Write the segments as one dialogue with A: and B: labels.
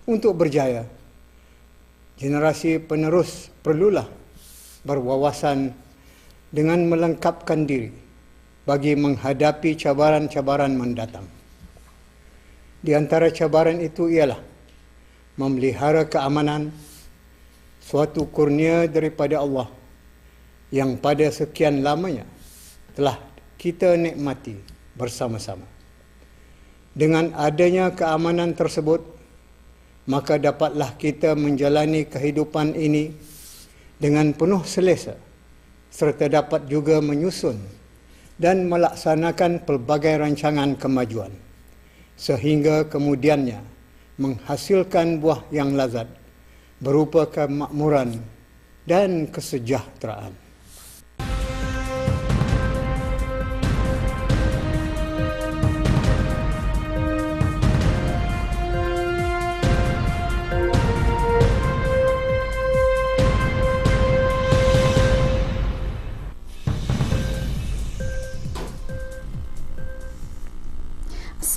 A: Untuk berjaya, generasi penerus perlulah berwawasan dengan melengkapkan diri bagi menghadapi cabaran-cabaran mendatang. Di antara cabaran itu ialah memelihara keamanan, suatu kurnia daripada Allah yang pada sekian lamanya telah kita nikmati bersama-sama. Dengan adanya keamanan tersebut, maka dapatlah kita menjalani kehidupan ini dengan penuh selesa serta dapat juga menyusun dan melaksanakan pelbagai rancangan kemajuan sehingga kemudiannya menghasilkan buah yang lazat berupa kemakmuran dan kesejahteraan.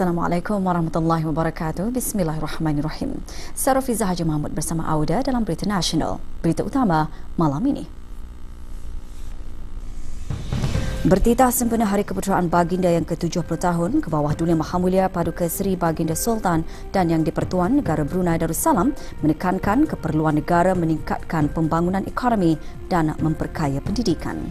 B: Assalamualaikum warahmatullahi wabarakatuh. Bismillahirrahmanirrahim. Saya Rafiza Haji Mahmud bersama Auda dalam Berita Nasional. Berita utama malam ini. Bertitah sempena Hari Keputeraan Baginda yang ke-70 tahun ke bawah Dunia Mahamulia Paduka Seri Baginda Sultan dan Yang di-Pertuan Negara Brunei Darussalam menekankan keperluan negara meningkatkan pembangunan ekonomi dan memperkaya pendidikan.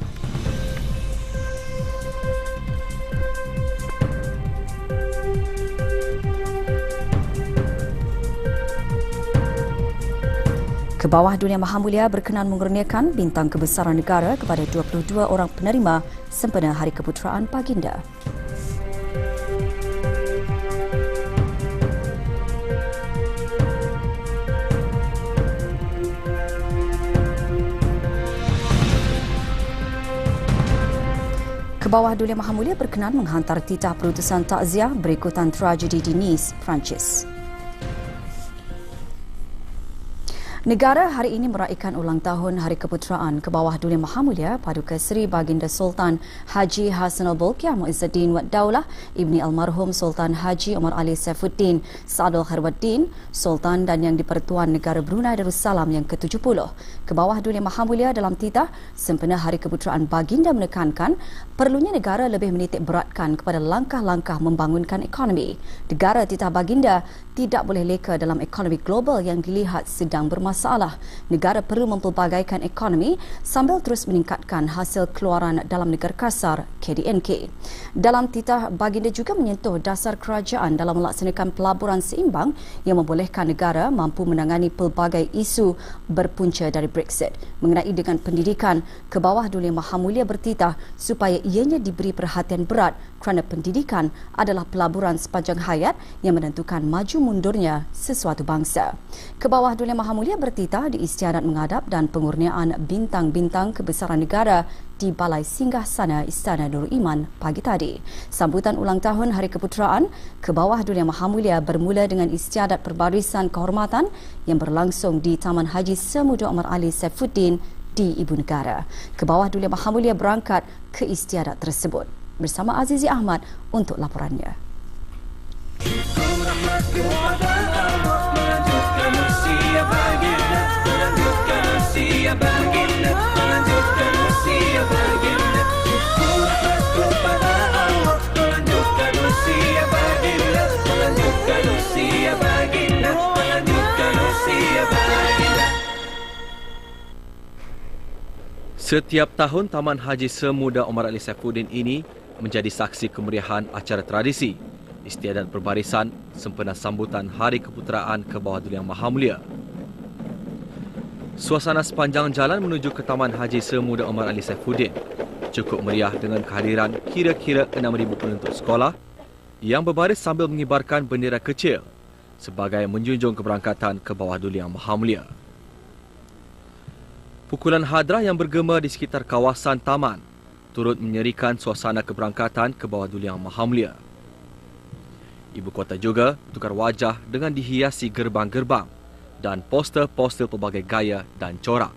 B: Kebawah Dunia Mahamulia berkenan mengurniakan bintang kebesaran negara kepada 22 orang penerima sempena Hari Keputeraan Baginda. Kebawah Dunia Mahamulia berkenan menghantar titah perutusan takziah berikutan tragedi di Nice, Perancis. Negara hari ini meraihkan ulang tahun Hari Keputeraan ke bawah Dunia Mahamulia Paduka Seri Baginda Sultan Haji Hassanal Bolkiah Muizzuddin Wad Daulah Ibni Almarhum Sultan Haji Omar Ali Saifuddin Saadul Khairwaddin Sultan dan Yang di-Pertuan Negara Brunei Darussalam yang ke-70. Ke bawah Dunia Mahamulia dalam titah sempena Hari Keputeraan Baginda menekankan perlunya negara lebih menitik beratkan kepada langkah-langkah membangunkan ekonomi. Negara titah Baginda tidak boleh leka dalam ekonomi global yang dilihat sedang bermasalah. Negara perlu mempelbagaikan ekonomi sambil terus meningkatkan hasil keluaran dalam negara kasar KDNK. Dalam titah, Baginda juga menyentuh dasar kerajaan dalam melaksanakan pelaburan seimbang yang membolehkan negara mampu menangani pelbagai isu berpunca dari Brexit. Mengenai dengan pendidikan, ke bawah Dunia Mahamulia bertitah supaya ianya diberi perhatian berat kerana pendidikan adalah pelaburan sepanjang hayat yang menentukan maju mundurnya sesuatu bangsa. Ke bawah Dunia Mahamulia bertitah di istiadat menghadap dan pengurniaan bintang-bintang kebesaran negara di Balai Singgah Sana Istana Nurul Iman pagi tadi. Sambutan ulang tahun Hari Keputeraan ke bawah Dunia Mahamulia bermula dengan istiadat perbarisan kehormatan yang berlangsung di Taman Haji Semuda Omar Ali Saifuddin di Ibu Negara. Ke bawah Dunia Mahamulia berangkat ke istiadat tersebut. Bersama Azizi Ahmad untuk laporannya.
C: Setiap tahun Taman Haji Semuda Omar Ali Saifuddin ini menjadi saksi kemeriahan acara tradisi istiadat berbarisan sempena sambutan Hari Keputeraan ke bawah Dunia Mahamulia. Suasana sepanjang jalan menuju ke Taman Haji Semuda Omar Ali Saifuddin cukup meriah dengan kehadiran kira-kira 6,000 penuntut sekolah yang berbaris sambil mengibarkan bendera kecil sebagai menjunjung keberangkatan ke bawah Dunia Mahamulia. Pukulan hadrah yang bergema di sekitar kawasan taman turut menyerikan suasana keberangkatan ke bawah Dunia Mahamulia. Ibu kota juga bertukar wajah dengan dihiasi gerbang-gerbang dan poster-poster pelbagai gaya dan corak.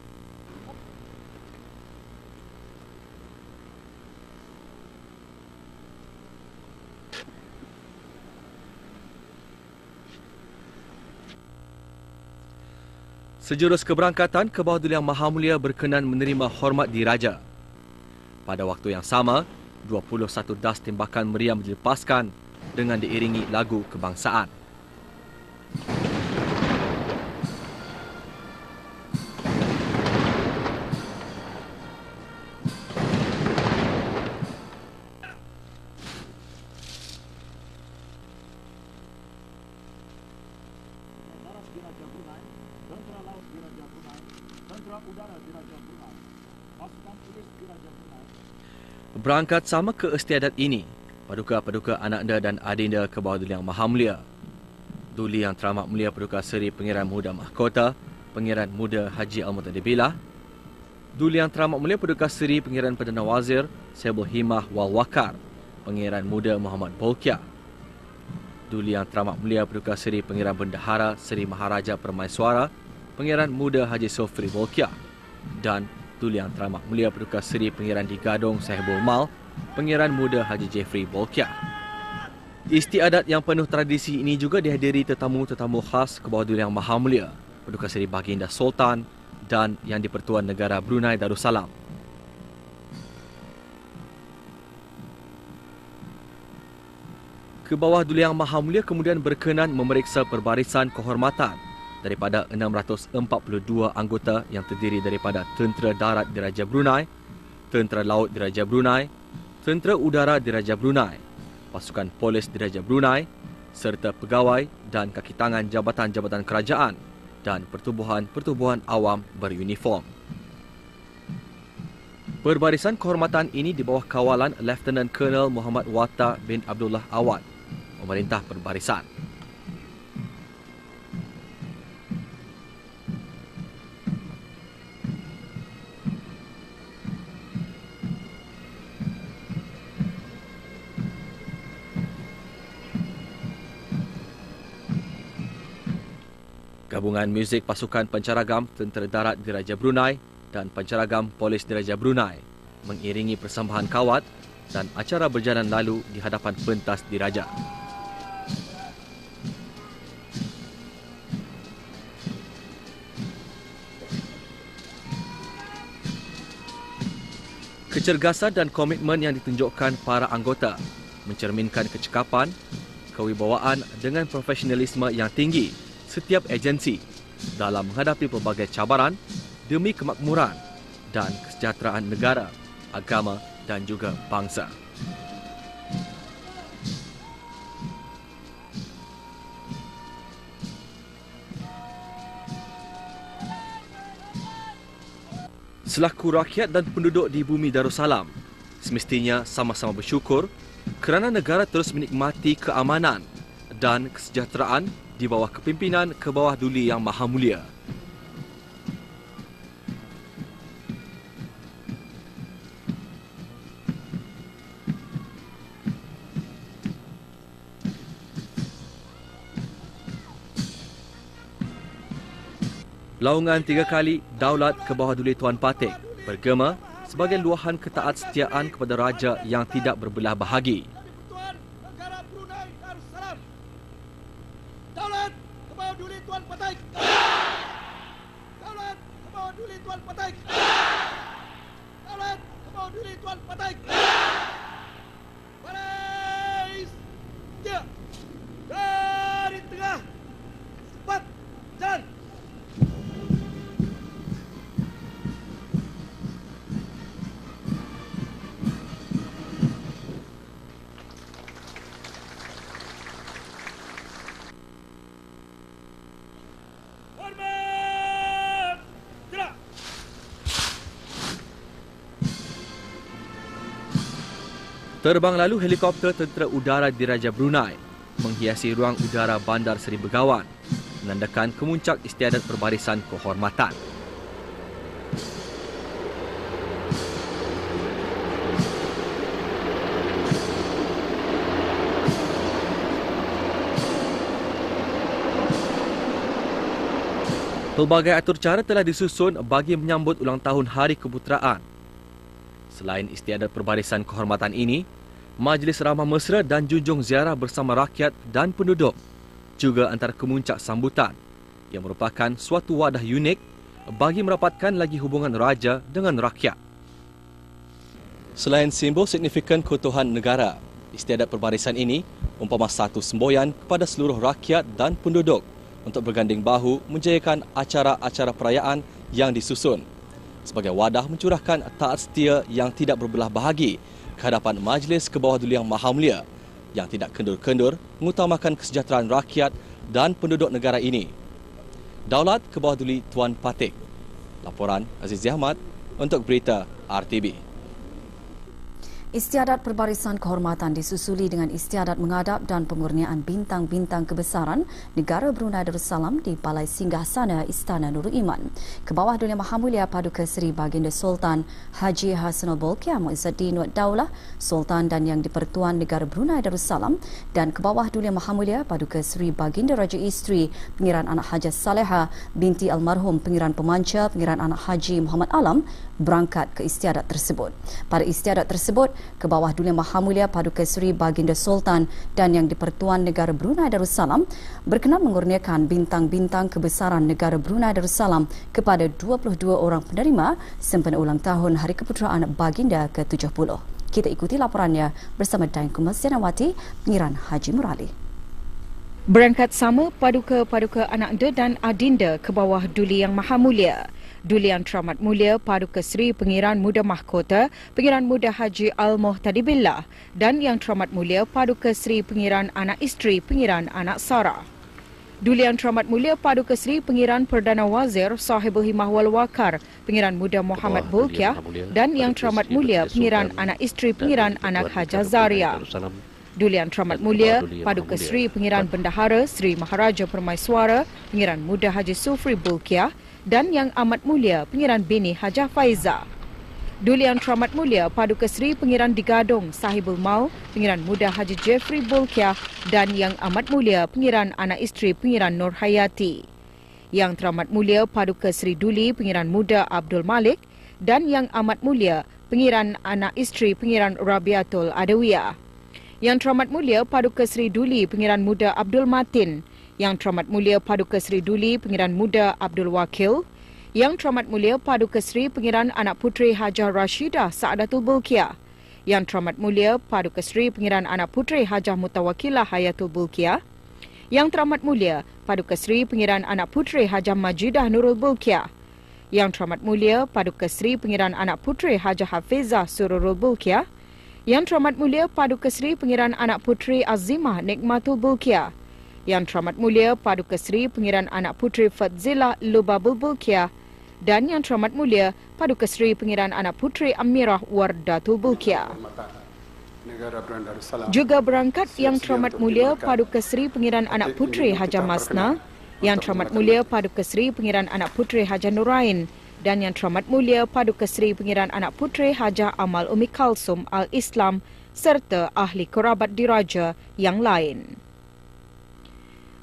C: Sejurus keberangkatan ke bawah Duli Yang Maha Mulia berkenan menerima hormat diraja. Pada waktu yang sama, 21 das tembakan meriam dilepaskan dengan diiringi lagu kebangsaan. Berangkat sama ke istiadat ini, paduka-paduka ananda dan adinda ke bawah Duli Yang Maha Mulia. Duli Yang Teramat Mulia Paduka Seri Pangeran Muda Mahkota, Pangeran Muda Haji Al-Muttadib Billah. Duli Yang Teramat Mulia Paduka Seri Pangeran Perdana Wazir Saibul Himah Wal Wakar, Pangeran Muda Muhammad Bolkiah. Duli Yang Teramat Mulia Paduka Seri Pangeran Bendahara Seri Maharaja Permaiswara, Pangeran Muda Haji Sofri Bolkiah. Dan Duli Yang Teramat Mulia Paduka Seri Pangeran Di Gadong Sahibul Mal, Pangeran Muda Haji Jeffrey Bolkiah. Istiadat yang penuh tradisi ini juga dihadiri tetamu-tetamu khas ke bawah Duli Yang Maha Mulia, Paduka Seri Baginda Sultan dan Yang di-Pertuan Negara Brunei Darussalam. Ke bawah Duli Yang Maha Mulia kemudian berkenan memeriksa perbarisan kehormatan daripada 642 anggota yang terdiri daripada Tentera Darat Diraja Brunei, Tentera Laut Diraja Brunei, Tentera Udara Diraja Brunei, Pasukan Polis Diraja Brunei, serta pegawai dan kaki tangan jabatan-jabatan kerajaan dan pertubuhan-pertubuhan awam beruniform. Perbarisan kehormatan ini di bawah kawalan Lieutenant Colonel Muhammad Wata bin Abdullah Awad, Pemerintah Perbarisan. Gabungan muzik pasukan pencaragam Tentera Darat Diraja Brunei dan pencaragam Polis Diraja Brunei mengiringi persembahan kawat dan acara berjalan lalu di hadapan pentas diraja. Kecergasan dan komitmen yang ditunjukkan para anggota mencerminkan kecekapan, kewibawaan dengan profesionalisme yang tinggi setiap agensi dalam menghadapi pelbagai cabaran demi kemakmuran dan kesejahteraan negara, agama dan juga bangsa. Selaku rakyat dan penduduk di bumi Darussalam, semestinya sama-sama bersyukur kerana negara terus menikmati keamanan dan kesejahteraan di bawah kepimpinan ke bawah Duli Yang Maha Mulia. Laungan 3 kali Daulat ke bawah Duli Tuan Patik bergema sebagai luahan ketaatsetiaan kepada raja yang tidak berbelah bahagi.
D: Daulat ke bawah Duli Tuan Patik. Daulat ke bawah Duli Tuan Patik. Daulat ke bawah Duli Tuan Patik. Baris. Ya. Dari tengah. Cepat. Jalan.
C: Terbang lalu helikopter Tentera Udara Diraja Brunei menghiasi ruang udara Bandar Seri Begawan, menandakan kemuncak istiadat perbarisan kehormatan. Pelbagai atur cara telah disusun bagi menyambut ulang tahun Hari Keputeraan. Selain istiadat perbarisan kehormatan ini, majlis ramah mesra dan junjung ziarah bersama rakyat dan penduduk juga antara kemuncak sambutan yang merupakan suatu wadah unik bagi merapatkan lagi hubungan raja dengan rakyat. Selain simbol signifikan keutuhan negara, istiadat perbarisan ini umpama satu semboyan kepada seluruh rakyat dan penduduk untuk berganding bahu menjayakan acara-acara perayaan yang disusun sebagai wadah mencurahkan taat setia yang tidak berbelah bahagi ke hadapan Majlis Kebawah Duli Yang Maha Mulia yang tidak kendur-kendur mengutamakan kesejahteraan rakyat dan penduduk negara ini. Daulat Kebawah Duli Tuan Patik. Laporan Aziz Ahmad untuk Berita RTB.
B: Istiadat perbarisan kehormatan disusuli dengan istiadat mengadap dan pengurniaan bintang-bintang kebesaran negara Brunei Darussalam di Balai Singgasana Istana Nurul Iman. Kebawah Dunia Maha Mulia Paduka Seri Baginda Sultan Haji Hassanal Bolkiah Muizzuddin Wad Daulah, Sultan dan Yang di-Pertuan Negara Brunei Darussalam dan Kebawah Dunia Maha Mulia Paduka Seri Baginda Raja Isteri Pengiran Anak Hajah Saleha binti almarhum Pengiran Pemanca Pengiran Anak Haji Muhammad Alam berangkat ke istiadat tersebut. Pada istiadat tersebut, Kebawah Dunia Maha Mulia Paduka Seri Baginda Sultan dan Yang di-Pertuan Negara Brunei Darussalam berkenan mengurniakan bintang-bintang kebesaran negara Brunei Darussalam kepada 22 orang penerima sempena ulang tahun Hari Keputeraan Baginda ke-70. Kita ikuti laporannya bersama Dain Kumas Sianawati, Pengiran Haji Murali.
E: Berangkat sama paduka-paduka anakda dan adinda Kebawah Duli Yang Maha Mulia. Duli Yang Teramat Mulia Paduka Seri Pengiran Muda Mahkota Pengiran Muda Haji Al-Muhtadi Billah dan Yang Teramat Mulia Paduka Seri Pengiran Anak Isteri Pengiran Anak Sarah. Duli Yang Teramat Mulia Paduka Seri Pengiran Perdana Wazir Sahibul Himmah wal Waqar Pengiran Muda Muhammad Bolkiah dan Yang Teramat Mulia Pengiran Anak Isteri Pengiran Anak Hajah Zaria. Duli Yang Teramat Mulia Paduka Seri Pengiran Bendahara Seri Maharaja Permaiswara Pengiran Muda Haji Sufri Bolkiah dan Yang Amat Mulia Pengiran Bini Hajah Faiza. Duli Yang Teramat Mulia Paduka Seri Pengiran Digadong Sahibul Mau Pengiran Muda Haji Jeffrey Bolkiah dan Yang Amat Mulia Pengiran Anak Isteri Pengiran Nur Hayati. Yang Teramat Mulia Paduka Seri Duli Pengiran Muda Abdul Malik dan Yang Amat Mulia Pengiran Anak Isteri Pengiran Rabiatul Adawiyah. Yang Teramat Mulia Paduka Seri Duli Pengiran Muda Abdul Matin, Yang Teramat Mulia Paduka Seri Duli Pengiran Muda Abdul Wakil, Yang Teramat Mulia Paduka Seri Pengiran Anak Puteri Hajah Rashidah Saadatul Bolkiah, Yang Teramat Mulia Paduka Seri Pengiran Anak Puteri Hajah Mutawakilah Hayatul Bolkiah, Yang Teramat Mulia Paduka Seri Pengiran Anak Puteri Hajah Majidah Nurul Bolkiah, Yang Teramat Mulia Paduka Seri Pengiran Anak Puteri Hajah Hafizah Sururul Bolkiah, Yang Teramat Mulia Paduka Seri Pengiran Anak Puteri Azimah Nikmatul Bolkiah, Yang Teramat Mulia Paduka Seri Pengiran Anak Puteri Fadzila Lubabul Bolkiah dan Yang Teramat Mulia Paduka Seri Pengiran Anak Puteri Amirah Wardatul Bolkiah. Juga berangkat Yang Teramat Mulia Paduka Seri Pengiran Anak Puteri Hajah Masna, Yang Teramat Mulia Paduka Seri Pengiran Anak Puteri Hajah Nurain dan Yang Teramat Mulia Paduka Seri Pengiran Anak Puteri Hajah Amal Umi Kalsum Al-Islam serta ahli kerabat diraja yang lain.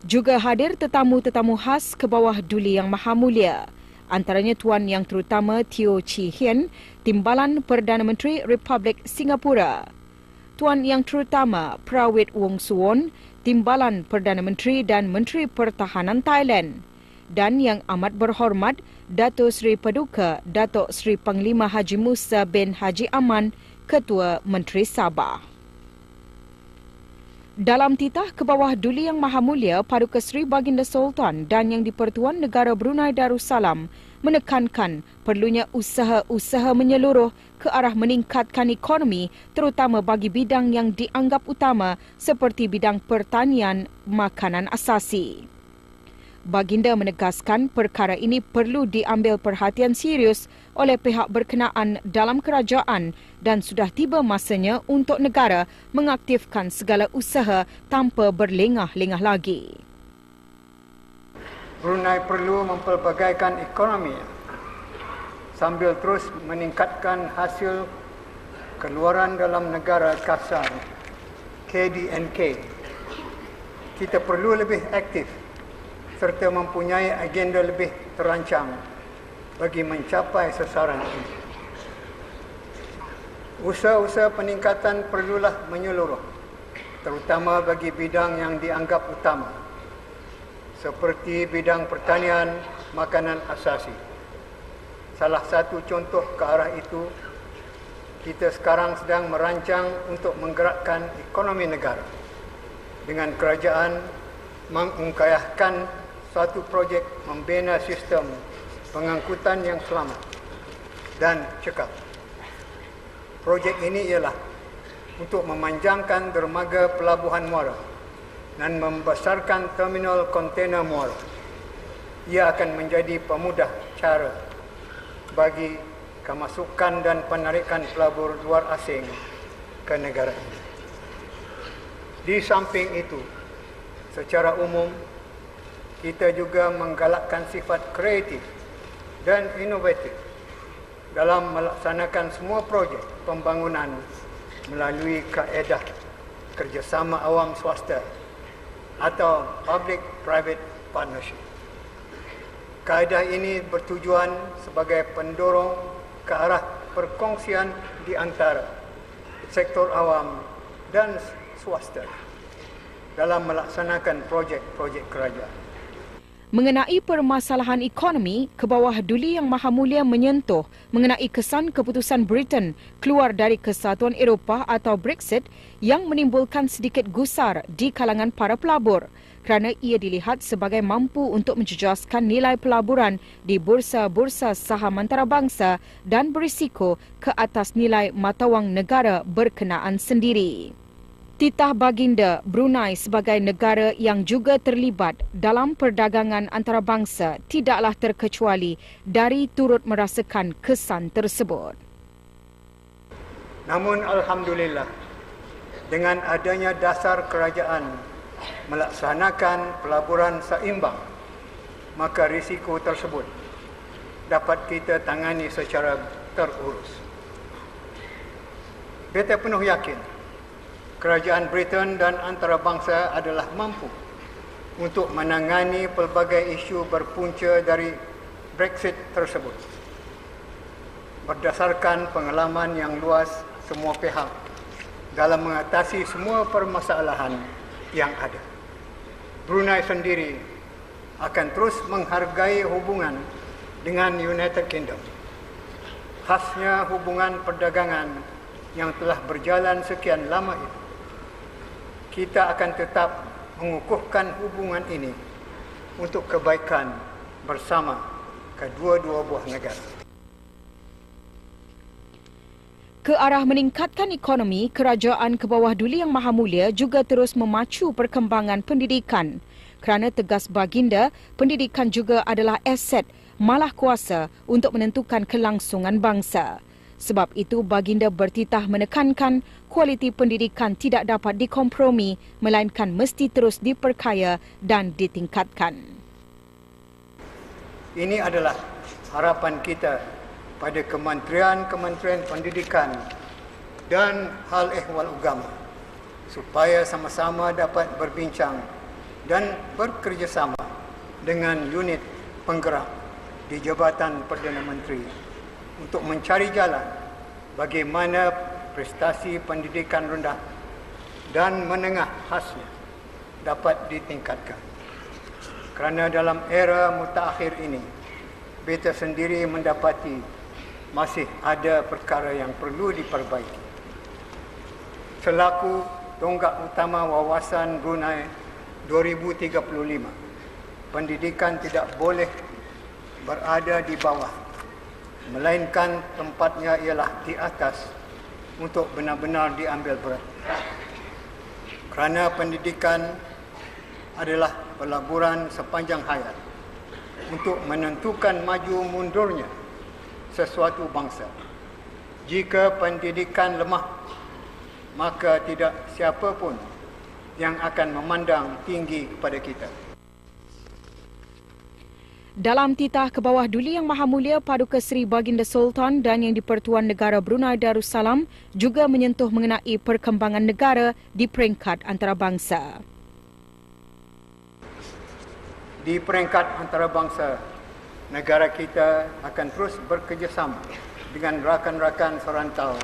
E: Juga hadir tetamu-tetamu khas Kebawah Duli Yang Maha Mulia, antaranya Tuan Yang Terutama Teo Chee Hean, Timbalan Perdana Menteri Republik Singapura, Tuan Yang Terutama Prawit Wongsuwon, Timbalan Perdana Menteri dan Menteri Pertahanan Thailand, dan Yang Amat Berhormat Dato' Seri Paduka Dato' Seri Panglima Haji Musa bin Haji Aman, Ketua Menteri Sabah. Dalam titah Kebawah Duli Yang Maha Mulia Paduka Seri Baginda Sultan dan Yang di-Pertuan Negara Brunei Darussalam menekankan perlunya usaha-usaha menyeluruh ke arah meningkatkan ekonomi terutama bagi bidang yang dianggap utama seperti bidang pertanian makanan asasi. Baginda menegaskan perkara ini perlu diambil perhatian serius oleh pihak berkenaan dalam kerajaan dan sudah tiba masanya untuk negara mengaktifkan segala usaha tanpa berlengah-lengah lagi.
A: Brunei perlu mempelbagaikan ekonomi sambil terus meningkatkan hasil keluaran dalam negara kasar KDNK. Kita perlu lebih aktif serta mempunyai agenda lebih terancang bagi mencapai sasaran ini. Usaha-usaha peningkatan perlulah menyeluruh, terutama bagi bidang yang dianggap utama, seperti bidang pertanian, makanan asasi. Salah satu contoh ke arah itu, kita sekarang sedang merancang untuk menggerakkan ekonomi negara dengan kerajaan mengungkayahkan suatu projek membina sistem pengangkutan yang selamat dan cekap. Projek ini ialah untuk memanjangkan dermaga pelabuhan muara dan membesarkan terminal kontainer muara. Ia akan menjadi pemudah cara bagi kemasukan dan penarikan pelabur luar asing ke negara ini. Di samping itu, secara umum, kita juga menggalakkan sifat kreatif dan inovatif dalam melaksanakan semua projek pembangunan melalui kaedah kerjasama awam swasta atau public-private partnership. Kaedah ini bertujuan sebagai pendorong ke arah perkongsian di antara sektor awam dan swasta dalam melaksanakan projek-projek kerajaan.
E: Mengenai permasalahan ekonomi, Kebawah Duli Yang Maha Mulia menyentuh mengenai kesan keputusan Britain keluar dari Kesatuan Eropah atau Brexit yang menimbulkan sedikit gusar di kalangan para pelabur kerana ia dilihat sebagai mampu untuk menjejaskan nilai pelaburan di bursa-bursa saham antarabangsa dan berisiko ke atas nilai mata wang negara berkenaan sendiri. Titah baginda Brunei sebagai negara yang juga terlibat dalam perdagangan antarabangsa tidaklah terkecuali dari turut merasakan kesan tersebut.
A: Namun alhamdulillah, dengan adanya dasar kerajaan melaksanakan pelaburan seimbang, maka risiko tersebut dapat kita tangani secara terurus. Beta penuh yakin kerajaan Britain dan antarabangsa adalah mampu untuk menangani pelbagai isu berpunca dari Brexit tersebut. Berdasarkan pengalaman yang luas semua pihak dalam mengatasi semua permasalahan yang ada, Brunei sendiri akan terus menghargai hubungan dengan United Kingdom. Khasnya hubungan perdagangan yang telah berjalan sekian lama itu, kita akan tetap mengukuhkan hubungan ini untuk kebaikan bersama kedua-dua buah negara.
E: Ke arah meningkatkan ekonomi, Kerajaan Kebawah Duli Yang Maha Mulia juga terus memacu perkembangan pendidikan. Kerana tegas baginda, pendidikan juga adalah aset malah kuasa untuk menentukan kelangsungan bangsa. Sebab itu, baginda bertitah menekankan kualiti pendidikan tidak dapat dikompromi, melainkan mesti terus diperkaya dan ditingkatkan.
A: Ini adalah harapan kita pada kementerian-kementerian pendidikan dan hal ehwal agama supaya sama-sama dapat berbincang dan bekerjasama dengan unit penggerak di Jabatan Perdana Menteri untuk mencari jalan bagaimana prestasi pendidikan rendah dan menengah khasnya dapat ditingkatkan. Kerana dalam era mutakhir ini, beta sendiri mendapati masih ada perkara yang perlu diperbaiki. Selaku tonggak utama Wawasan Brunei 2035, pendidikan tidak boleh berada di bawah, melainkan tempatnya ialah di atas untuk benar-benar diambil berat. Kerana pendidikan adalah pelaburan sepanjang hayat untuk menentukan maju mundurnya sesuatu bangsa. Jika pendidikan lemah, maka tidak siapa pun yang akan memandang tinggi kepada kita.
E: Dalam titah Kebawah Duli Yang Maha Mulia Paduka Seri Baginda Sultan dan Yang di-Pertuan Negara Brunei Darussalam juga menyentuh mengenai perkembangan negara di peringkat antarabangsa.
A: Di peringkat antarabangsa, negara kita akan terus bekerjasama dengan rakan-rakan serantau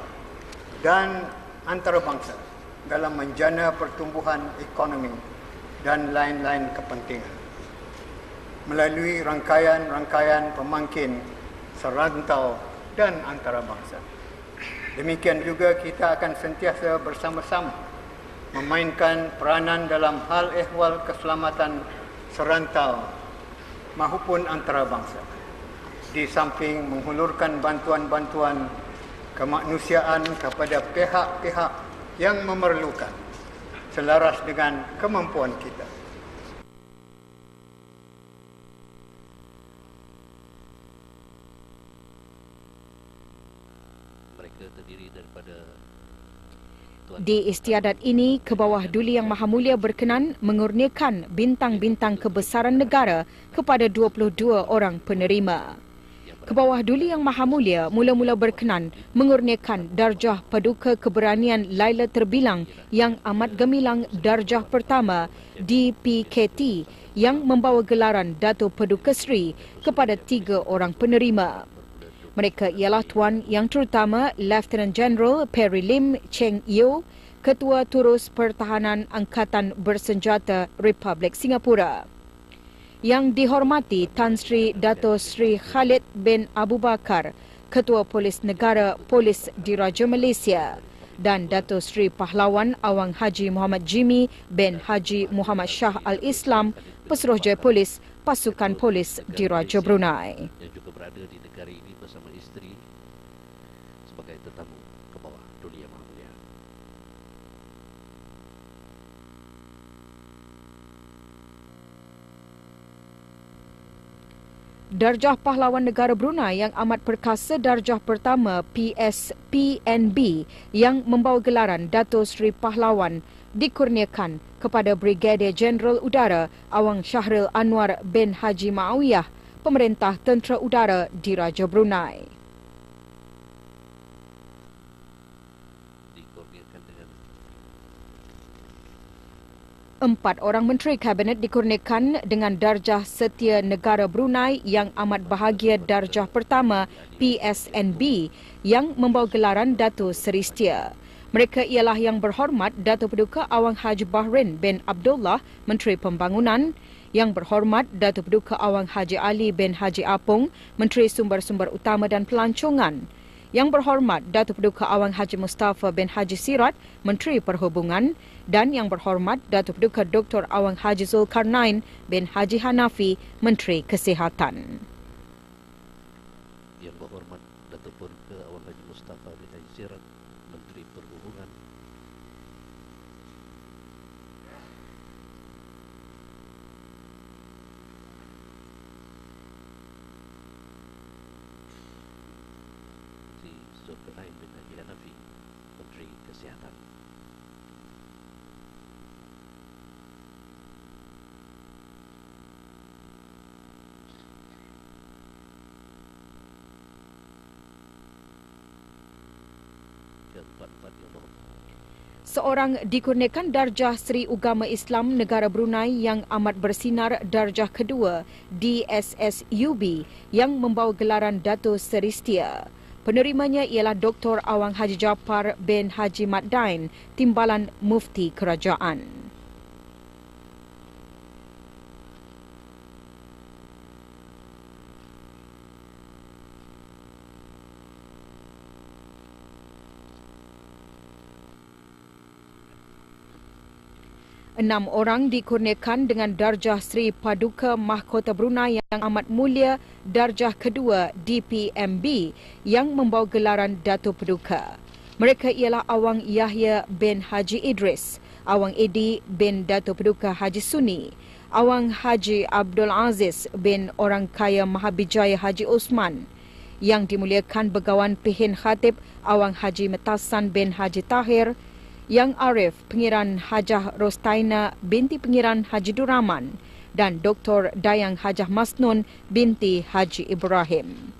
A: dan antarabangsa dalam menjana pertumbuhan ekonomi dan lain-lain kepentingan. melalui rangkaian-rangkaian pemangkin serantau dan antarabangsa. Demikian juga kita akan sentiasa bersama-sama memainkan peranan dalam hal ehwal keselamatan serantau maupun antarabangsa, di samping menghulurkan bantuan-bantuan kemanusiaan kepada pihak-pihak yang memerlukan selaras dengan kemampuan kita.
F: Mereka terdiri daripada
E: Di istiadat ini, Kebawah Duli Yang Maha Mulia berkenan mengurniakan bintang-bintang kebesaran negara kepada 22 orang penerima. Kebawah Duli Yang Maha Mulia mula-mula berkenan mengurniakan darjah Paduka Keberanian Laila Terbilang yang amat gemilang darjah pertama DPKT yang membawa gelaran Dato' Paduka Seri kepada 3 orang penerima. Mereka ialah Tuan Yang Terutama Lieutenant General Perry Lim Cheng Yeo, Ketua Turus Pertahanan Angkatan Bersenjata Republik Singapura. Yang dihormati Tan Sri Dato' Sri Khalid bin Abu Bakar, Ketua Polis Negara Polis Diraja Malaysia, dan Dato' Sri Pahlawan Awang Haji Muhammad Jimmy bin Haji Muhammad Shah Al-Islam, Pesuruhjaya Polis Pasukan Polis Diraja Brunei.
F: yang juga berada di negara ini bersama isteri sebagai tetamu ke bawah Duli Yang Maha Mulia.
E: Darjah Pahlawan Negara Brunei yang amat perkasa darjah pertama PSPNB yang membawa gelaran Dato' Sri Pahlawan dikurniakan kepada Brigadier Jeneral Udara Awang Syahril Anwar bin Haji Ma'awiyah, Pemerintah Tentera Udara Diraja Brunei.
F: Dikurniakan dengan
E: 4 orang Menteri Kabinet dikurniakan dengan darjah Setia Negara Brunei yang amat bahagia darjah pertama PSNB yang membawa gelaran Dato' Seri Setia. Mereka ialah Yang Berhormat Dato' Paduka Awang Haji Bahrain bin Abdullah, Menteri Pembangunan, Yang Berhormat Dato' Paduka Awang Haji Ali bin Haji Apong, Menteri Sumber-Sumber Utama dan Pelancongan, Yang Berhormat Dato' Paduka Awang Haji Mustafa bin Haji Sirat, Menteri Perhubungan, dan Yang Berhormat Dato' Paduka Dr. Awang Haji Zulkarnain bin Haji Hanafi, Menteri Kesihatan.
F: Yang Berhormat Dato' Paduka Awang Haji Mustafa bin Haji Sirat, Menteri Perhubungan, Zulkarnain bin Haji Hanafi, Menteri Kesihatan. Keempat-empat yang berhormat.
E: Seorang dikurniakan darjah Seri Ugama Islam Negara Brunei yang amat bersinar darjah kedua DSSUB yang membawa gelaran Dato' Seri Setia. Penerimanya ialah Dr. Awang Haji Jaafar bin Haji Mat Dain, Timbalan Mufti Kerajaan. Enam orang dikurniakan dengan darjah Seri Paduka Mahkota Brunei yang amat mulia darjah kedua DPMB yang membawa gelaran Dato' Paduka. Mereka ialah Awang Yahya bin Haji Idris, Awang Edi bin Dato' Paduka Haji Suni, Awang Haji Abdul Aziz bin Orang Kaya Mahabijaya Haji Osman, yang dimuliakan Begawan Pihin Khatib Awang Haji Metasan bin Haji Tahir, Yang Arif Pengiran Hajah Rostaina binti Pengiran Haji Duraman, dan Dr. Dayang Hajah Masnun binti Haji Ibrahim.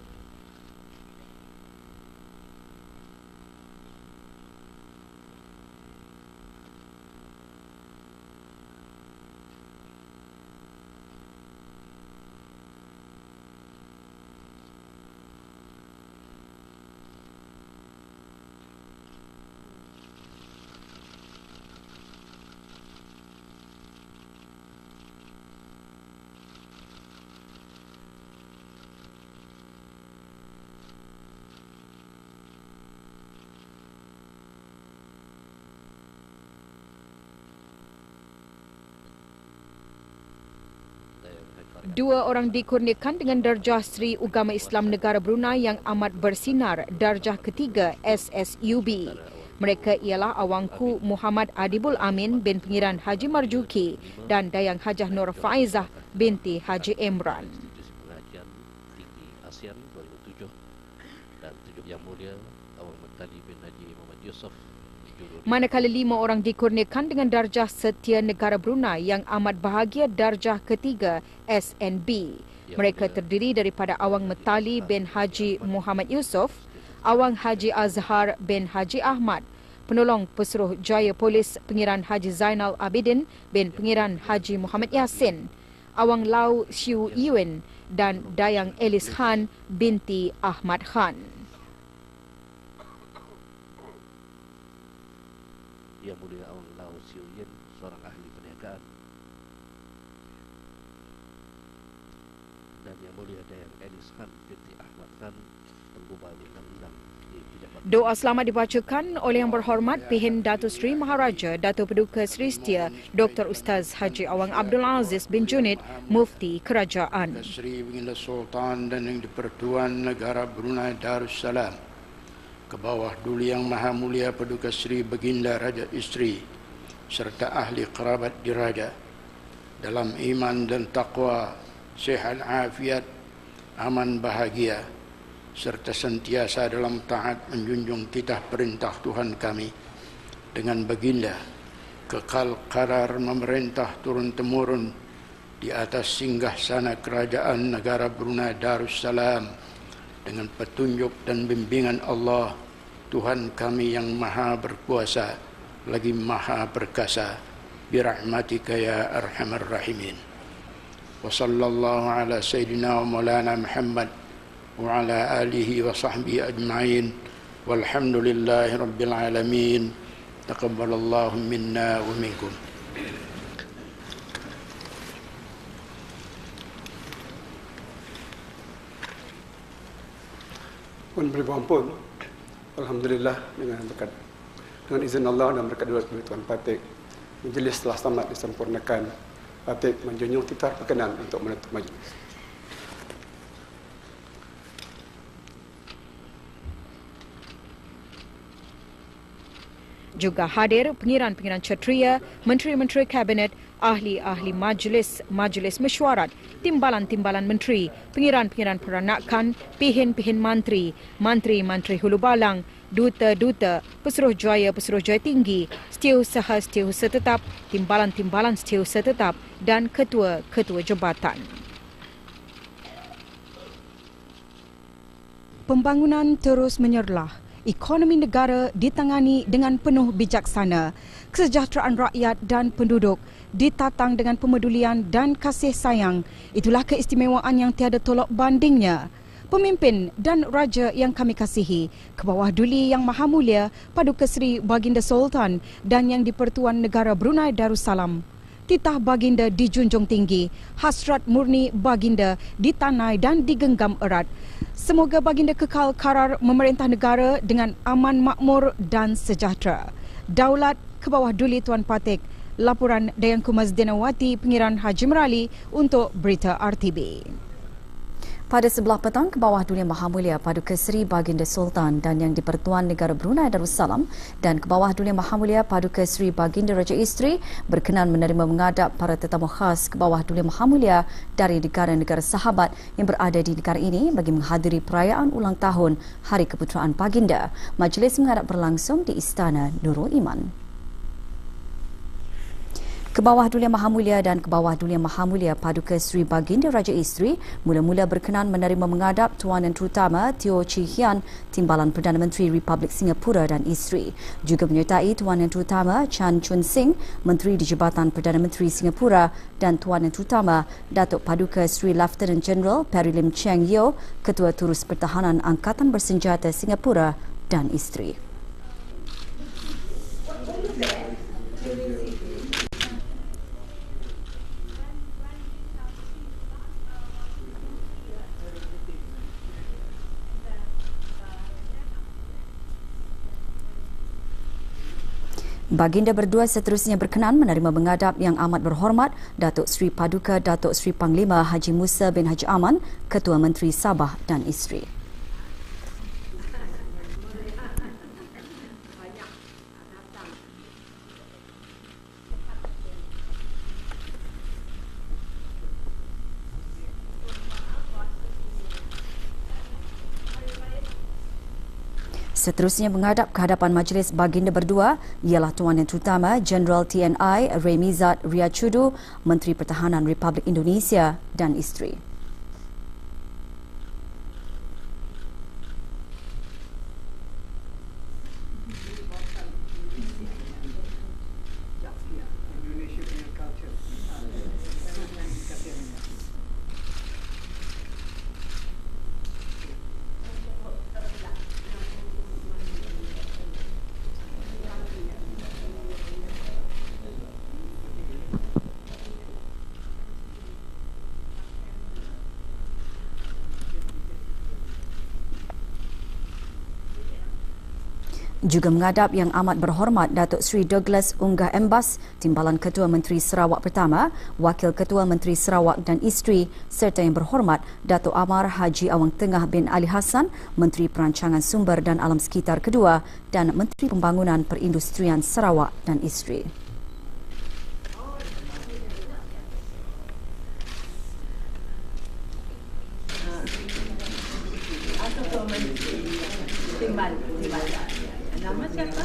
E: Dua orang dikurniakan dengan darjah Sri Ugama Islam Negara Brunei yang amat bersinar, darjah ketiga SSUB. Mereka ialah Awangku Muhammad Adibul Amin bin Pengiran Haji Marjuki dan Dayang Hajah Nur Faizah binti Haji Imran.
F: Pengajian Tinggi ASEAN 2007 dan tujuh Yang Mulia Awang Mentali bin Haji Muhammad Yusof.
E: Manakala 5 orang dikurniakan dengan darjah Setia Negara Brunei yang amat bahagia darjah ketiga SNB. Mereka terdiri daripada Awang Mentali bin Haji Muhammad Yusof, Awang Haji Azhar bin Haji Ahmad, Penolong Pesuruh Jaya Polis Pengiran Haji Zainal Abidin bin Pengiran Haji Muhammad Yasin, Awang Lau Siu Yuen dan Dayang Elis Khan binti Ahmad Khan.
F: Yang Mulia Awang Lau Siu Yuen, seorang ahli perniagaan, dan Yang Mulia Dayang Elis Khan binti Ahmad Khan, penggubal undang-undang di Pejabat.
E: Doa selamat dibacakan oleh Yang Berhormat Pihin Datuk Seri Maharaja Datuk Paduka Seri Setia Dr. Ustaz Haji Awang Abdul Aziz bin Junid, Mufti Kerajaan.
G: Seri Baginda Sultan dan Yang di-Pertuan Negara Brunei Darussalam, ke bawah Duli Yang Maha Mulia Paduka Seri Baginda Raja Isteri serta ahli kerabat diraja, dalam iman dan taqwa, sihat afiat, aman bahagia, serta sentiasa dalam taat menjunjung titah perintah Tuhan kami dengan baginda kekal qarar memerintah turun-temurun di atas singgah sana kerajaan negara Brunei Darussalam dengan petunjuk dan bimbingan Allah Tuhan kami yang maha berkuasa lagi maha perkasa, birahmatika ya arhamar rahimin. Wa sallallahu ala sayyidina wa maulana Muhammad wa ala alihi wa sahbihi ajma'in, walhamdulillahi rabbil alamin. Taqabbalallahu minna wa minkum.
H: Pun beri ampun, alhamdulillah, dengan izin Allah dan berkat doa Tuan Patik, majlis telah tamat disempurnakan. Patik menjunjung titah perkenan untuk menutup majlis.
E: Juga hadir pengiran-pengiran ksatria, menteri-menteri kabinet, ahli-ahli majlis mesyuarat, timbalan-timbalan menteri, pengiran-pengiran peranakan, pihin-pihin mantri, mantri-mantri hulu balang, duta-duta, pesuruh jaya tinggi, setiausaha tetap, timbalan-timbalan setiausaha tetap dan ketua-ketua jabatan. Pembangunan terus menyerlah. Ekonomi negara ditangani dengan penuh bijaksana. Kesejahteraan rakyat dan penduduk ditatang dengan pemedulian dan kasih sayang. Itulah keistimewaan yang tiada tolak bandingnya. Pemimpin dan raja yang kami kasihi, ke bawah Duli Yang Maha Mulia Paduka Seri Baginda Sultan dan Yang di-Pertuan Negara Brunei Darussalam, titah baginda dijunjung tinggi, hasrat murni baginda ditanai dan digenggam erat. Semoga baginda kekal karar memerintah negara dengan aman, makmur dan sejahtera. Daulat ke bawah Duli Tuan Patik. Laporan Dayangku Mazdinawati Pengiran Haji Merali untuk Berita RTB.
B: Pada sebelah petang, ke bawah Duli Yang Maha Mulia Paduka Seri Baginda Sultan dan Yang di-Pertuan Negara Brunei Darussalam dan ke bawah Duli Yang Maha Mulia Paduka Seri Baginda Raja Isteri berkenan menerima menghadap para tetamu khas ke bawah Duli Yang Maha Mulia dari negara-negara sahabat yang berada di negara ini bagi menghadiri perayaan ulang tahun Hari Keputeraan Baginda. Majlis menghadap berlangsung di Istana Nurul Iman. Ke bawah Duli Yang Maha Mulia dan ke bawah Duli Yang Maha Mulia Paduka Seri Baginda Raja Isteri mula-mula berkenan menerima menghadap Tuan Yang Terutama Teo Chee Hean, Timbalan Perdana Menteri Republik Singapura dan isteri. Juga menyertai Tuan Yang Terutama Chan Chun Sing, Menteri di Jabatan Perdana Menteri Singapura, dan Tuan Yang Terutama Datuk Paduka Seri Lieutenant General Perry Lim Cheng Yeo, Ketua Turus Pertahanan Angkatan Bersenjata Singapura dan isteri. Baginda berdua seterusnya berkenan menerima menghadap Yang Amat Berhormat Datuk Seri Paduka Datuk Seri Panglima Haji Musa bin Haji Aman, Ketua Menteri Sabah dan Isteri. Seterusnya menghadap ke hadapan majlis baginda berdua ialah Tuan Yang Terutama Jeneral TNI Remizat Riacudu, Menteri Pertahanan Republik Indonesia dan Isteri. Juga menghadap Yang Amat Berhormat Datuk Seri Douglas Unggah Embas, Timbalan Ketua Menteri Sarawak Pertama, Wakil Ketua Menteri Sarawak dan Isteri, serta Yang Berhormat Datuk Amar Haji Awang Tengah bin Ali Hassan, Menteri Perancangan Sumber dan Alam Sekitar Kedua dan Menteri Pembangunan Perindustrian Sarawak dan Isteri.
I: Nama siapa?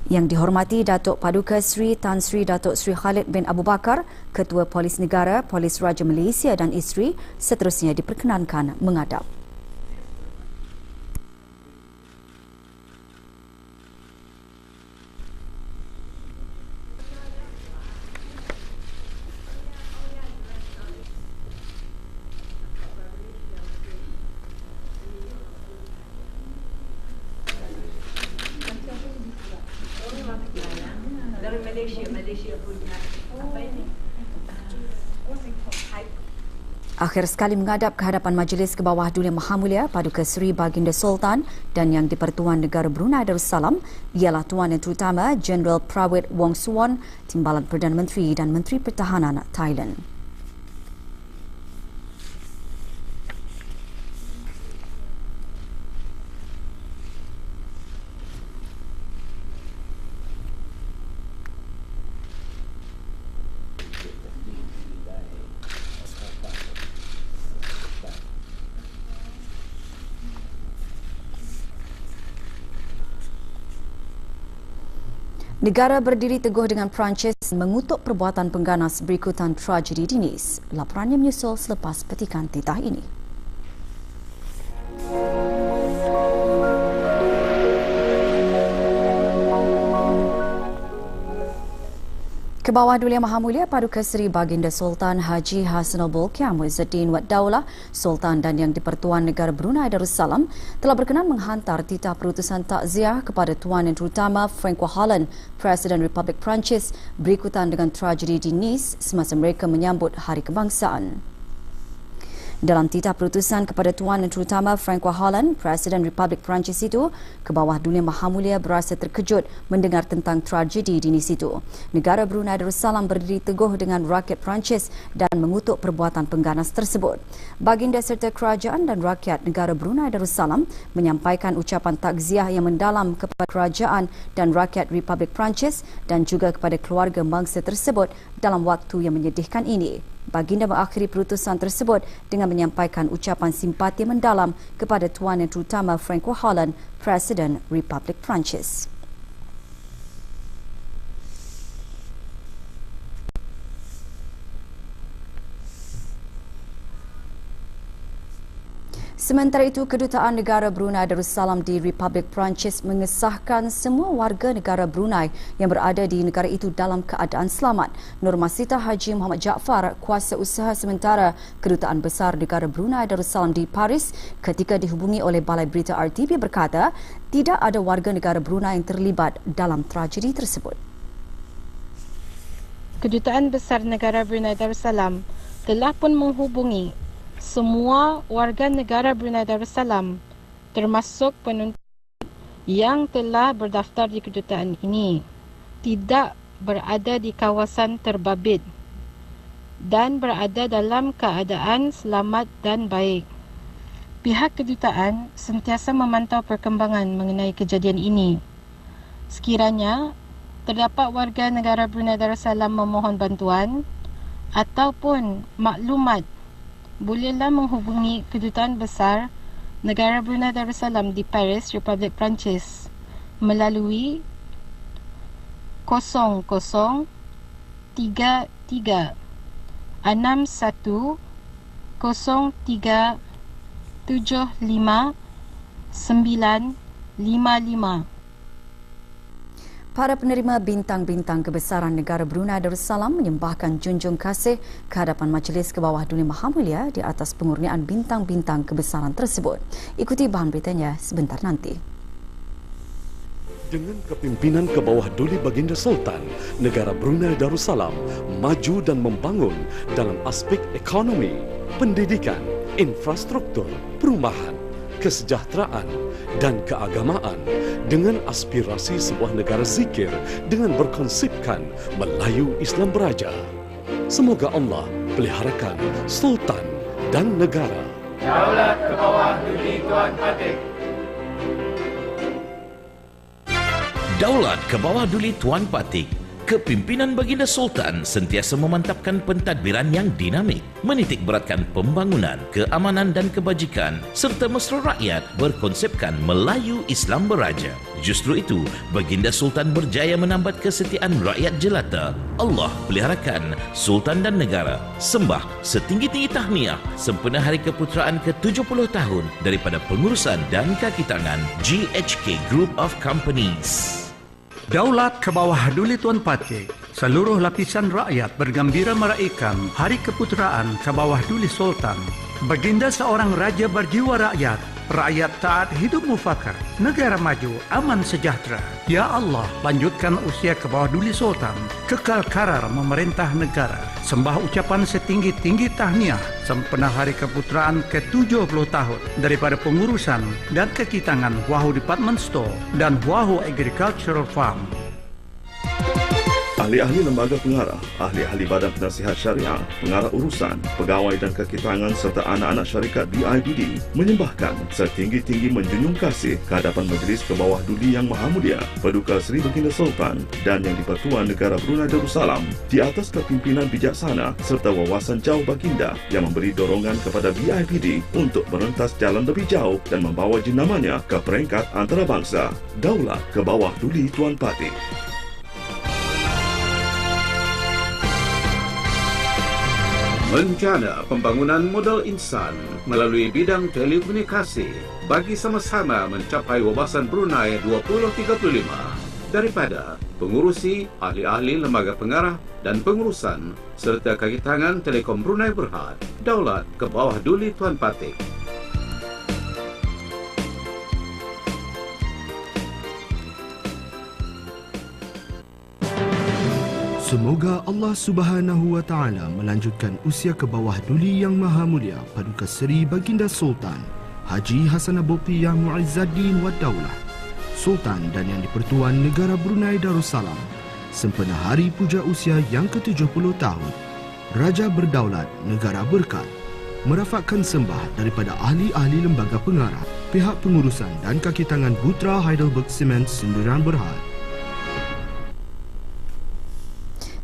B: Yang dihormati Datuk Paduka Seri Tan Sri Datuk Sri Khalid bin Abu Bakar, Ketua Polis Negara, Polis Raja Malaysia dan Isteri, seterusnya diperkenankan menghadap.
I: Dari Malaysia punya apa ini?
B: Akhir sekali menghadap ke hadapan Majlis ke bawah Dulia Mahamulia Paduka Seri Baginda Sultan dan Yang di-Pertuan Negara Brunei Darussalam ialah Tuan Yang Terutama Jeneral Prawit Wongsuwon, Timbalan Perdana Menteri dan Menteri Pertahanan Thailand. Negara berdiri teguh dengan Perancis mengutuk perbuatan pengganas berikutan tragedi di Nice. Laporannya menyusul selepas petikan titah ini. Ke bawah Dulia Mahamulia Paduka Seri Baginda Sultan Haji Hassanal Bolkiah Muizzuddin Wad Daulah, Sultan dan Yang di-Pertuan Negara Brunei Darussalam telah berkenan menghantar titah perutusan takziah kepada Tuan Yang Terutama François Hollande, Presiden Republik Perancis, berikutan dengan tragedi di Nice semasa mereka menyambut Hari Kebangsaan. Dalam titah perutusan kepada Tuan Yang Terutama François Hollande, Presiden Republik Perancis itu, ke bawah Dulia Mahamulia berasa terkejut mendengar tentang tragedi di Nice itu. Negara Brunei Darussalam berdiri teguh dengan rakyat Perancis dan mengutuk perbuatan pengganas tersebut. Baginda serta kerajaan dan rakyat negara Brunei Darussalam menyampaikan ucapan takziah yang mendalam kepada kerajaan dan rakyat Republik Perancis dan juga kepada keluarga bangsa tersebut dalam waktu yang menyedihkan ini. Baginda mengakhiri perutusan tersebut dengan menyampaikan ucapan simpati mendalam kepada Tuan Yang Terutama François Hollande, Presiden Republik Perancis. Sementara itu, Kedutaan Negara Brunei Darussalam di Republik Perancis mengesahkan semua warga negara Brunei yang berada di negara itu dalam keadaan selamat. Nur Masita Haji Muhammad Jaafar, kuasa usaha sementara Kedutaan Besar Negara Brunei Darussalam di Paris, ketika dihubungi oleh Balai Berita RTB berkata, tidak ada warga negara Brunei yang terlibat dalam tragedi tersebut.
J: Kedutaan Besar Negara Brunei Darussalam telah pun menghubungi semua warga negara Brunei Darussalam termasuk penuntut yang telah berdaftar di kedutaan ini tidak berada di kawasan terbabit dan berada dalam keadaan selamat dan baik. Pihak kedutaan sentiasa memantau perkembangan mengenai kejadian ini. Sekiranya terdapat warga negara Brunei Darussalam memohon bantuan ataupun maklumat, bolehlah menghubungi Kedutaan Besar Negara Brunei Darussalam di Paris, Republik Perancis melalui 0033 61 03 75 955.
B: Para penerima bintang-bintang kebesaran negara Brunei Darussalam menyembahkan junjung kasih ke hadapan Majlis Kebawah Dunia Maha Mulia di atas pengurnian bintang-bintang kebesaran tersebut. Ikuti bahan beritanya sebentar nanti.
K: Dengan kepimpinan Kebawah Duli Baginda Sultan, negara Brunei Darussalam maju dan membangun dalam aspek ekonomi, pendidikan, infrastruktur, perumahan, kesejahteraan dan keagamaan dengan aspirasi sebuah negara zikir dengan berkonsepkan Melayu Islam Beraja. Semoga Allah peliharakan Sultan dan negara.
L: Daulat Kebawah Duli Tuan Patik.
M: Daulat Kebawah Duli Tuan Patik, kepimpinan Baginda Sultan sentiasa memantapkan pentadbiran yang dinamik, menitik beratkan pembangunan, keamanan dan kebajikan serta mesra rakyat berkonsepkan Melayu Islam Beraja. Justru itu, Baginda Sultan berjaya menambat kesetiaan rakyat jelata. Allah peliharakan Sultan dan negara. Sembah setinggi-tinggi tahniah sempena Hari Keputeraan ke-70 tahun daripada pengurusan dan kaki tangan GHK Group of Companies.
N: Daulat Kebawah Duli Tuan Patik, seluruh lapisan rakyat bergembira meraihkan Hari Keputeraan Kebawah Duli Sultan. Baginda seorang raja berjiwa rakyat, rakyat taat hidup mufakhar, negara maju, aman sejahtera. Ya Allah, lanjutkan usia Kebawah Duli Sultan, kekal karar memerintah negara. Sembah ucapan setinggi-tinggi tahniah sempena Hari Keputeraan ke-70 tahun daripada pengurusan dan kekitangan Wahoo Department Store dan Wahoo Agricultural Farm.
O: Ahli-ahli lembaga pengarah, ahli-ahli badan penasihat syariah, pengarah urusan, pegawai dan kekitangan serta anak-anak syarikat BIPD menyembahkan setinggi-tinggi menjunjung kasih ke hadapan Majlis Kebawah Duli Yang Maha Mulia Paduka Seri Baginda Sultan dan Yang di-Pertuan Negara Brunei Darussalam di atas kepimpinan bijaksana serta wawasan jauh Baginda yang memberi dorongan kepada BIPD untuk merentas jalan lebih jauh dan membawa jenamanya ke peringkat antarabangsa. Daulat Kebawah Duli Tuan Patik.
P: Rencana pembangunan modal insan melalui bidang telekomunikasi bagi sama-sama mencapai wawasan Brunei 2035 daripada pengurusi, ahli-ahli lembaga pengarah dan pengurusan serta kaki tangan Telekom Brunei Berhad, Daulat Kebawah Duli Tuan Patik.
Q: Semoga Allah Subhanahu wa Ta'ala melanjutkan usia Kebawah Duli Yang Maha Mulia Paduka Seri Baginda Sultan Haji Hassanah Bolkiah Yang Mu'izzaddin wa Daulah Sultan dan Yang di-Pertuan Negara Brunei Darussalam sempena Hari Puja Usia yang ke-70 tahun. Raja Berdaulat Negara Berkat merafakkan sembah daripada ahli-ahli lembaga pengarah, pihak pengurusan dan kaki tangan Butra Heidelberg Cement Sendirian Berhad.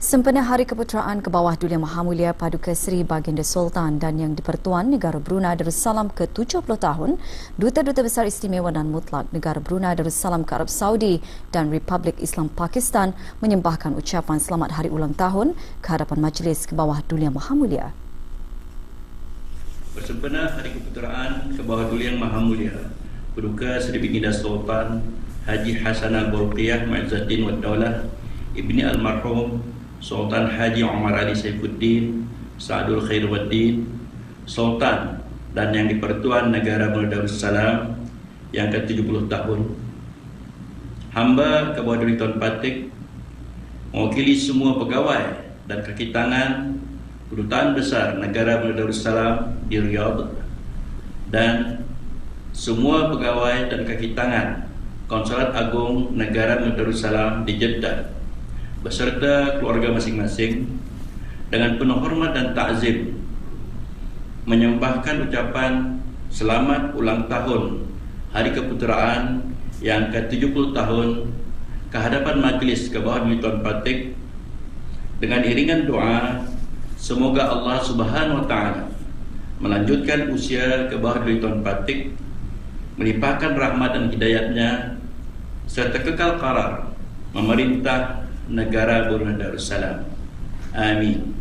B: Sempena Hari Keputeraan Kebawah Duli Yang Maha Mulia Paduka Seri Baginda Sultan dan Yang di-Pertuan Negara Brunei Darussalam ke-70 tahun, Duta-Duta Besar Istimewa dan Mutlak Negara Brunei Darussalam ke Arab Saudi dan Republik Islam Pakistan menyembahkan ucapan selamat hari ulang tahun ke hadapan Majlis Kebawah Duli Yang Maha Mulia.
R: Bersempena Hari Keputeraan Kebawah Duli Yang Maha Mulia Paduka Seri Baginda Sultan Haji Hassanah Bolkiah Mu'izzaddin wa Daulah Ibni Almarhum Sultan Haji Omar Ali Saifuddin Sa'adul Khairuddin Sultan dan Yang di-Pertuan Negara Brunei Darussalam yang ke-70 tahun. Hamba Kebawah Duli Tuan Patik mewakili semua pegawai dan kaki tangan Kedutaan Besar Negara Brunei Darussalam di Riyadh dan semua pegawai dan kaki tangan Konsulat Agung Negara Darussalam di Jeddah beserta keluarga masing-masing dengan penuh hormat dan takzim menyembahkan ucapan selamat ulang tahun Hari Keputeraan yang ke-70 tahun ke hadapan Majlis ke bawah Duli Tuan Patik dengan iringan doa semoga Allah Subhanahu wa taala melanjutkan usia ke bawah Duli Tuan Patik, melimpahkan rahmat dan hidayatnya serta kekal qarar memerintah negara Brunei Darussalam. Amin.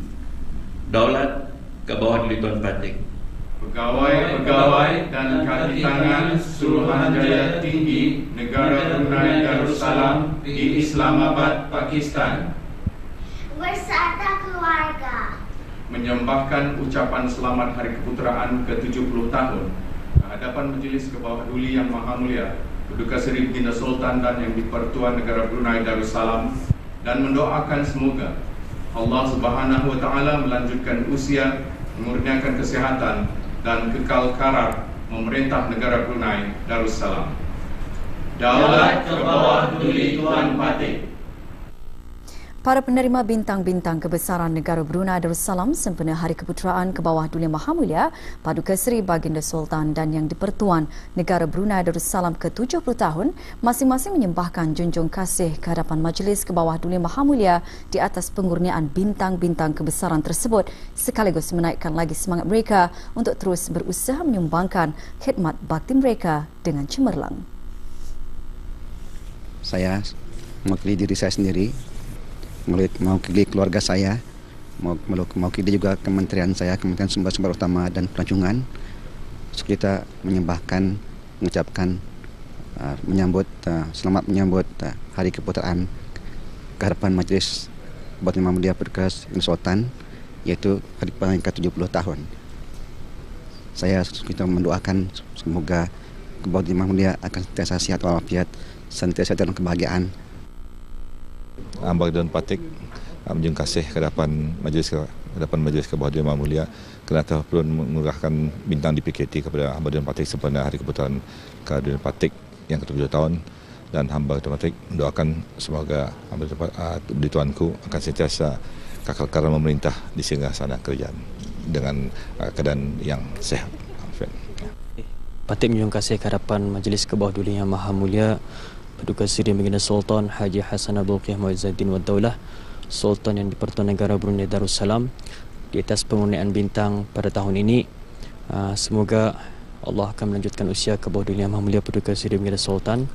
R: Daulat ke bawah Duli Tuan Patik.
L: Pegawai-pegawai dan kaki tangan Suruhanjaya Tinggi Negara Brunei Darussalam di Islamabad, Pakistan
S: beserta keluarga
L: menyembahkan ucapan selamat Hari Keputeraan ke-70 tahun ke hadapan Majelis ke bawah Duli Yang Maha Mulia Paduka Seri Baginda Sultan dan Yang di-Pertuan Negara Brunei Darussalam dan mendoakan semoga Allah Subhanahu wa taala melanjutkan usia, mengurniakan kesehatan dan kekal qarar memerintah negara Brunei Darussalam.
S: Daulat ke bawah Duli Tuan Patik.
B: Para penerima bintang-bintang kebesaran negara Brunei Darussalam sempena Hari Keputeraan ke bawah Duli Maha Mulia Paduka Seri Baginda Sultan dan Yang di-Pertuan Negara Brunei Darussalam ke-70 tahun masing-masing menyembahkan junjung kasih ke hadapan Majlis ke bawah Duli Maha Mulia di atas pengurniaan bintang-bintang kebesaran tersebut sekaligus menaikkan lagi semangat mereka untuk terus berusaha menyumbangkan khidmat bakti mereka dengan cemerlang.
T: Saya mewakili diri saya sendiri, mewakili keluarga saya, mewakili juga kementerian saya, Kementerian Sumber-Sumber Utama dan Pelancongan. Kita menyembahkan, mengucapkan, selamat menyambut Hari Keputeraan ke hadapan Majlis Duli Maha Mulia Paduka Seri Sultan, yaitu Hari Keputeraan ke-70 tahun. Kita mendoakan semoga ke bawah Duli Maha Mulia akan sentiasa sihat walafiat, sentiasa dalam kebahagiaan.
U: Hamba Duli Patik menjunjung kasih ke hadapan Majlis ke bawah Duli Maha Mulia kerana telah perlu mengurahkan bintang di PKT kepada hamba Duli Patik sempena Hari Keputeraan ke Duli Patik yang ke-70 tahun, dan hamba Duli Patik mendoakan semoga hamba Duli Tuanku akan sentiasa kekal qarar memerintah di singgasana kerajaan dengan keadaan yang sihat.
V: Patik menjunjung kasih ke hadapan Majlis ke bawah Duli Yang Maha Mulia Paduka Seri Baginda Sultan Haji Hassanah Bolkiah Muizzaddin Wad Daulah, Sultan Yang di-Pertuan Negara Brunei Darussalam di atas pengurniaan bintang pada tahun ini. Semoga Allah akan melanjutkan usia ke bawah Duli Yang Maha Mulia Paduka Seri Baginda Sultan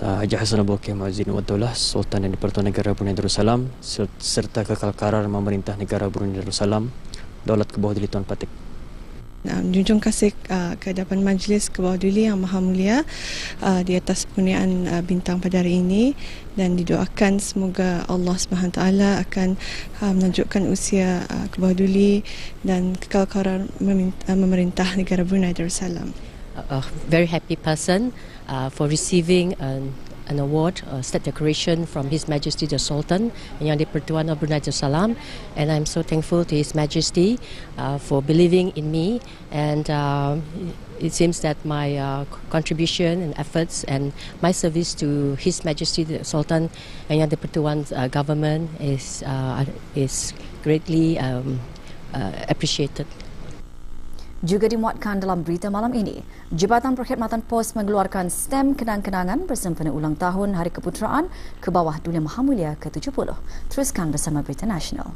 V: Haji Hassanah Bolkiah Muizzaddin Wad Daulah, Sultan Yang di-Pertuan Negara Brunei Darussalam serta kekal qarar memerintah negara Brunei Darussalam. Daulat ke bawah Duli Tuan Patik.
W: Junjung kasih ke hadapan Majlis ke bawah Duli Yang Maha Mulia di atas pengurniaan bintang pada hari ini, dan didoakan semoga Allah SWT akan melanjutkan usia ke bawah Duli dan kekal qarar memerintah negara Brunei Darussalam.
X: A very happy person for receiving an award, a state decoration from His Majesty the Sultan Yang di-Pertuan of Brunei Darussalam, and I'm so thankful to His Majesty for believing in me, and it seems that my contribution and efforts and my service to His Majesty the Sultan Yang di-Pertuan's government is greatly appreciated.
B: Juga dimuatkan dalam berita malam ini, Jabatan Perkhidmatan Pos mengeluarkan stem kenang-kenangan bersempena ulang tahun Hari Keputeraan ke bawah Duli Maha Mulia ke-70. Teruskan bersama Berita Nasional.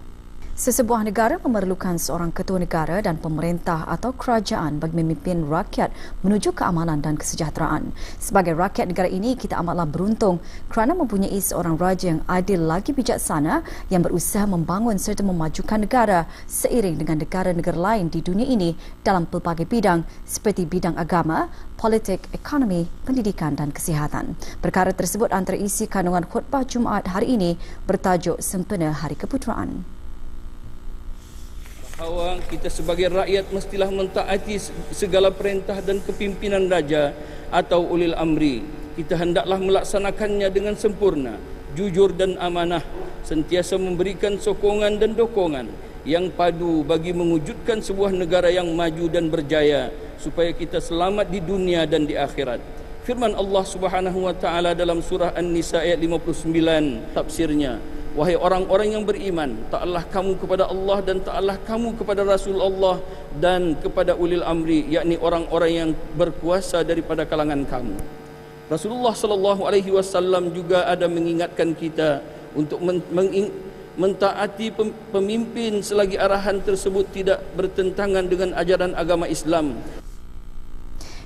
B: Sesebuah negara memerlukan seorang ketua negara dan pemerintah atau kerajaan bagi memimpin rakyat menuju keamanan dan kesejahteraan. Sebagai rakyat negara ini, kita amatlah beruntung kerana mempunyai seorang raja yang adil lagi bijaksana yang berusaha membangun serta memajukan negara seiring dengan negara-negara lain di dunia ini dalam pelbagai bidang seperti bidang agama, politik, ekonomi, pendidikan dan kesihatan. Perkara tersebut antara isi kandungan khutbah Jumaat hari ini bertajuk Sempena Hari Keputeraan.
Y: Bahawa kita sebagai rakyat mestilah mentaati segala perintah dan kepimpinan raja atau ulil amri. Kita hendaklah melaksanakannya dengan sempurna, jujur dan amanah, sentiasa memberikan sokongan dan dokongan yang padu bagi mewujudkan sebuah negara yang maju dan berjaya supaya kita selamat di dunia dan di akhirat. Firman Allah Subhanahu wa taala dalam surah An-Nisa ayat 59 tafsirnya, wahai orang-orang yang beriman, taatlah kamu kepada Allah dan taatlah kamu kepada Rasul Allah dan kepada ulil amri, yakni orang-orang yang berkuasa daripada kalangan kamu. Rasulullah sallallahu alaihi wasallam juga ada mengingatkan kita untuk mentaati pemimpin selagi arahan tersebut tidak bertentangan dengan ajaran agama Islam.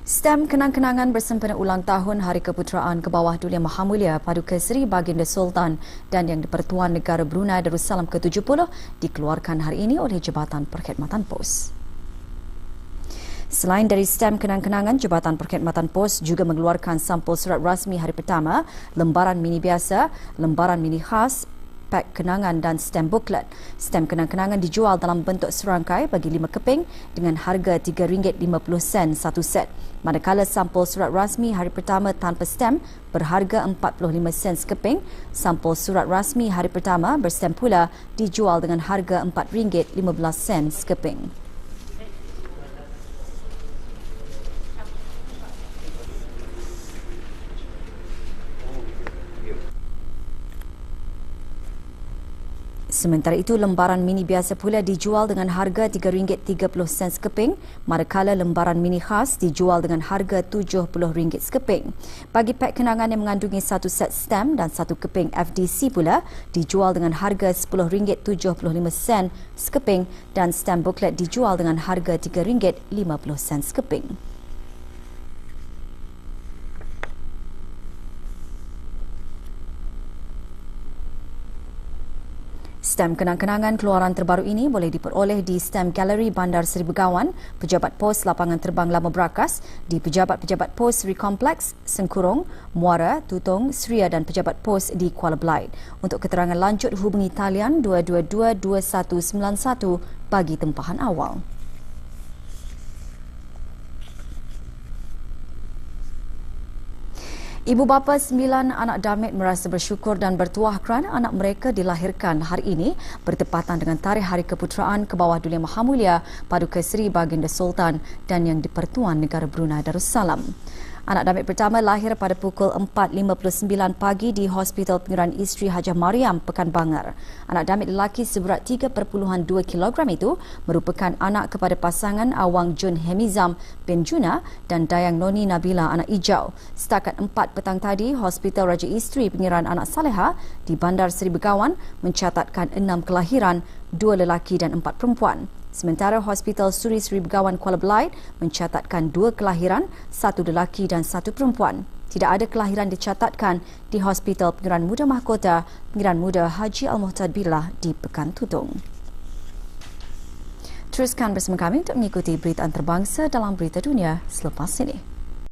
B: Stem kenang-kenangan bersempena ulang tahun Hari Keputeraan ke bawah Dulia Mahamulia Paduka Seri Baginda Sultan dan Yang di-Pertuan Negara Brunei Darussalam ke-70 dikeluarkan hari ini oleh Jabatan Perkhidmatan Pos. Selain dari stem kenang-kenangan, Jabatan Perkhidmatan Pos juga mengeluarkan sampul surat rasmi hari pertama, lembaran mini biasa, lembaran mini khas, pak kenangan dan stem booklet. Stem kenang-kenangan dijual dalam bentuk serangkai bagi 5 keping dengan harga RM3.50 satu set. Manakala sampul surat rasmi hari pertama tanpa stem berharga 45 sen sekeping, sampul surat rasmi hari pertama berstem pula dijual dengan harga RM4.15 sekeping. Sementara itu, lembaran mini biasa pula dijual dengan harga RM3.30 sekeping, manakala lembaran mini khas dijual dengan harga RM70 sekeping. Bagi pak kenangan yang mengandungi satu set stem dan satu keping FDC pula dijual dengan harga RM10.75 sekeping dan stem booklet dijual dengan harga RM3.50 sekeping. Stem kenang-kenangan keluaran terbaru ini boleh diperoleh di Stem Gallery Bandar Seri Begawan, Pejabat Pos Lapangan Terbang Lama Berakas, di Pejabat-Pejabat Pos Seri Kompleks, Sengkurung, Muara, Tutong, Seria dan Pejabat Pos di Kuala Belait. Untuk keterangan lanjut hubungi talian 222-2191 bagi tempahan awal. Ibu bapa 9 anak damit merasa bersyukur dan bertuah kerana anak mereka dilahirkan hari ini bertepatan dengan tarikh Hari Keputeraan ke bawah Dulia Mahamulia Paduka Seri Baginda Sultan dan Yang di-Pertuan Negara Brunei Darussalam. Anak damit pertama lahir pada pukul 4.59 pagi di Hospital Pengiraan Isteri Hajah Mariam, Pekanbanger. Anak damit lelaki seberat 3.2 kg itu merupakan anak kepada pasangan Awang Jun Hemizam bin Juna dan Dayang Noni Nabila anak Ijau. Setakat 4 petang tadi, Hospital Raja Isteri Pengiraan Anak Saleha di Bandar Seri Begawan mencatatkan 6 kelahiran, 2 lelaki dan 4 perempuan. Sementara Hospital Suri Seri Begawan Kuala Belait mencatatkan 2 kelahiran, 1 lelaki dan 1 perempuan. Tidak ada kelahiran dicatatkan di Hospital Pengiraan Muda Mahkota Pengiraan Muda Haji Al-Muhtad Billah di Pekan Tutong. Teruskan bersama kami untuk mengikuti berita antarabangsa dalam Berita Dunia selepas ini.